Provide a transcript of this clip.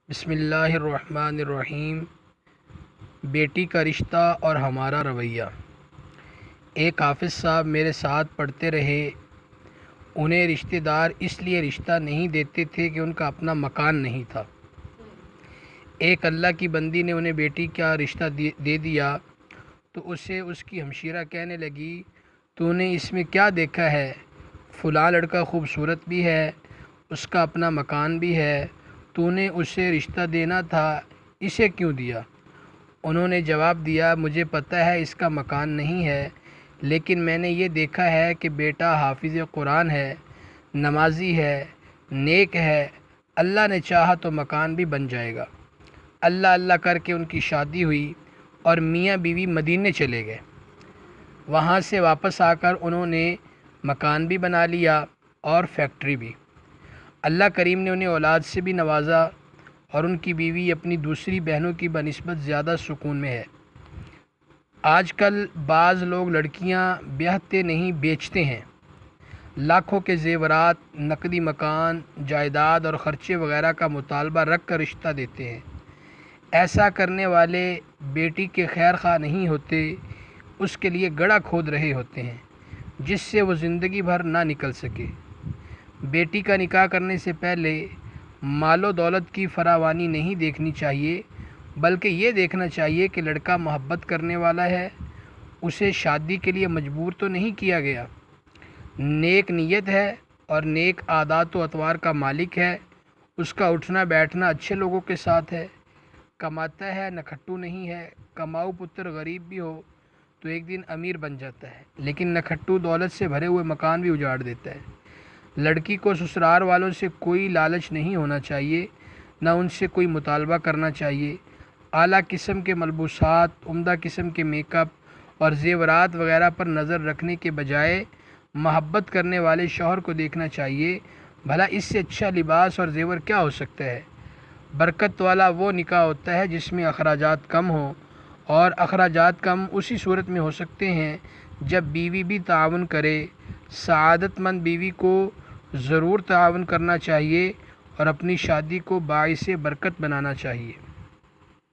بسم اللہ الرحمن الرحیم۔ بیٹی کا رشتہ اور ہمارا رویہ۔ ایک حافظ صاحب میرے ساتھ پڑھتے رہے۔ انہیں رشتہ دار اس لیے رشتہ نہیں دیتے تھے کہ ان کا اپنا مکان نہیں تھا۔ ایک اللہ کی بندی نے انہیں بیٹی کا رشتہ دے دیا تو اسے اس کی ہمشیرہ کہنے لگی، تو نے اس میں کیا دیکھا ہے؟ فلاں لڑکا خوبصورت بھی ہے، اس کا اپنا مکان بھی ہے، تو نے اسے رشتہ دینا تھا، اسے کیوں دیا؟ انہوں نے جواب دیا، مجھے پتہ ہے اس کا مکان نہیں ہے، لیکن میں نے یہ دیکھا ہے کہ بیٹا حافظ قرآن ہے، نمازی ہے، نیک ہے، اللہ نے چاہا تو مکان بھی بن جائے گا۔ اللہ اللہ کر کے ان کی شادی ہوئی اور میاں بیوی مدینے چلے گئے۔ وہاں سے واپس آ کر انہوں نے مکان بھی بنا لیا اور فیکٹری بھی۔ اللہ کریم نے انہیں اولاد سے بھی نوازا اور ان کی بیوی اپنی دوسری بہنوں کی بنسبت زیادہ سکون میں ہے۔ آج کل بعض لوگ لڑکیاں بیاہتے نہیں بیچتے ہیں، لاکھوں کے زیورات، نقدی مکان، جائیداد اور خرچے وغیرہ کا مطالبہ رکھ کر رشتہ دیتے ہیں۔ ایسا کرنے والے بیٹی کے خیر خواہ نہیں ہوتے، اس کے لیے گڑھا کھود رہے ہوتے ہیں جس سے وہ زندگی بھر نہ نکل سکے۔ بیٹی کا نکاح کرنے سے پہلے مال و دولت کی فراوانی نہیں دیکھنی چاہیے، بلکہ یہ دیکھنا چاہیے کہ لڑکا محبت کرنے والا ہے، اسے شادی کے لیے مجبور تو نہیں کیا گیا، نیک نیت ہے اور نیک عادات و اطوار کا مالک ہے، اس کا اٹھنا بیٹھنا اچھے لوگوں کے ساتھ ہے، کماتا ہے، نکھٹو نہیں ہے۔ کماؤ پتر غریب بھی ہو تو ایک دن امیر بن جاتا ہے، لیکن نکھٹو دولت سے بھرے ہوئے مکان بھی اجاڑ دیتا ہے۔ لڑکی کو سسرال والوں سے کوئی لالچ نہیں ہونا چاہیے، نہ ان سے کوئی مطالبہ کرنا چاہیے۔ اعلیٰ قسم کے ملبوسات، عمدہ قسم کے میک اپ اور زیورات وغیرہ پر نظر رکھنے کے بجائے محبت کرنے والے شوہر کو دیکھنا چاہیے، بھلا اس سے اچھا لباس اور زیور کیا ہو سکتا ہے۔ برکت والا وہ نکاح ہوتا ہے جس میں اخراجات کم ہوں، اور اخراجات کم اسی صورت میں ہو سکتے ہیں جب بیوی بھی تعاون کرے۔ سعادت مند بیوی کو ضرور تعاون کرنا چاہیے اور اپنی شادی کو باعث برکت بنانا چاہیے۔